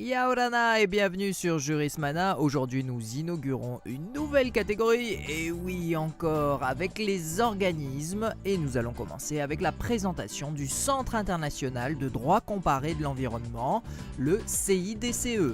Yaorana et bienvenue sur Jurismana. Aujourd'hui nous inaugurons une nouvelle catégorie, et oui encore, avec les organismes, et nous allons commencer avec la présentation du Centre international de droit comparé de l'environnement, le CIDCE.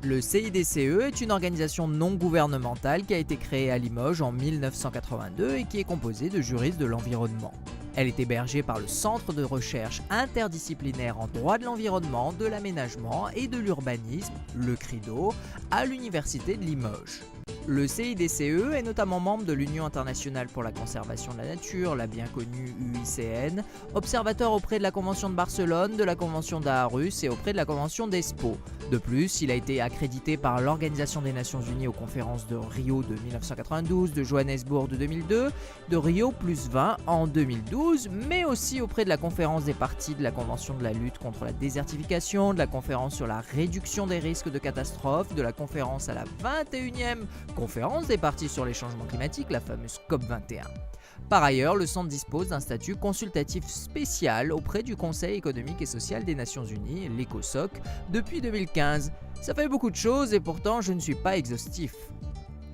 Le CIDCE est une organisation non gouvernementale qui a été créée à Limoges en 1982 et qui est composée de juristes de l'environnement. Elle est hébergée par le Centre de recherche interdisciplinaire en droit de l'environnement, de l'aménagement et de l'urbanisme, le CRIDO, à l'Université de Limoges. Le CIDCE est notamment membre de l'Union internationale pour la conservation de la nature, la bien connue UICN, observateur auprès de la Convention de Barcelone, de la Convention d'Aarhus et auprès de la Convention d'Espoo. De plus, il a été accrédité par l'Organisation des Nations Unies aux conférences de Rio de 1992, de Johannesburg de 2002, de Rio plus 20 en 2012, mais aussi auprès de la conférence des parties de la Convention de la lutte contre la désertification, de la conférence sur la réduction des risques de catastrophes, de la conférence à la 21e conférence des parties sur les changements climatiques, la fameuse COP21. Par ailleurs, le centre dispose d'un statut consultatif spécial auprès du Conseil économique et social des Nations Unies, l'ECOSOC, depuis 2015. Ça fait beaucoup de choses et pourtant je ne suis pas exhaustif.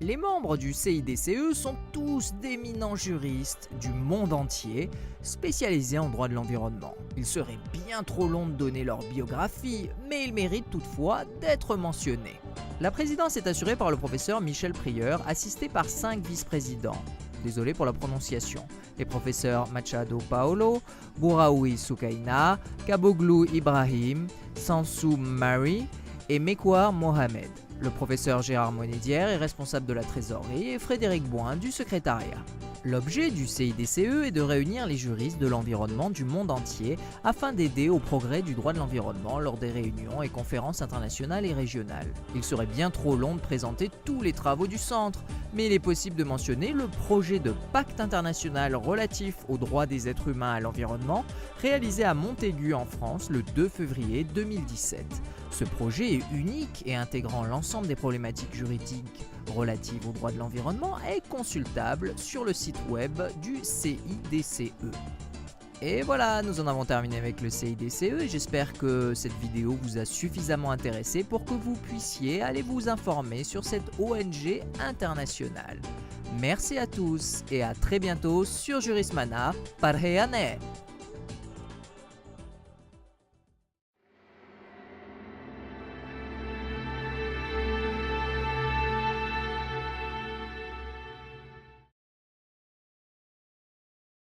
Les membres du CIDCE sont tous d'éminents juristes du monde entier, spécialisés en droit de l'environnement. Il serait bien trop long de donner leur biographie, mais ils méritent toutefois d'être mentionnés. La présidence est assurée par le professeur Michel Prieur, assisté par 5 vice-présidents. Désolé pour la prononciation. Les professeurs Machado Paolo, Bouraoui Soukaina, Kaboglou Ibrahim, Sansou Mary et Mekwar Mohamed. Le professeur Gérard Monédière est responsable de la trésorerie et Frédéric Boin du secrétariat. L'objet du CIDCE est de réunir les juristes de l'environnement du monde entier afin d'aider au progrès du droit de l'environnement lors des réunions et conférences internationales et régionales. Il serait bien trop long de présenter tous les travaux du centre, mais il est possible de mentionner le projet de pacte international relatif aux droits des êtres humains à l'environnement réalisé à Montaigu en France le 2 février 2017. Ce projet est unique et intégrant l'ensemble des problématiques juridiques relatives aux droits de l'environnement est consultable sur le site web du CIDCE. Et voilà, nous en avons terminé avec le CIDCE et j'espère que cette vidéo vous a suffisamment intéressé pour que vous puissiez aller vous informer sur cette ONG internationale. Merci à tous et à très bientôt sur Jurismana. Parheyane!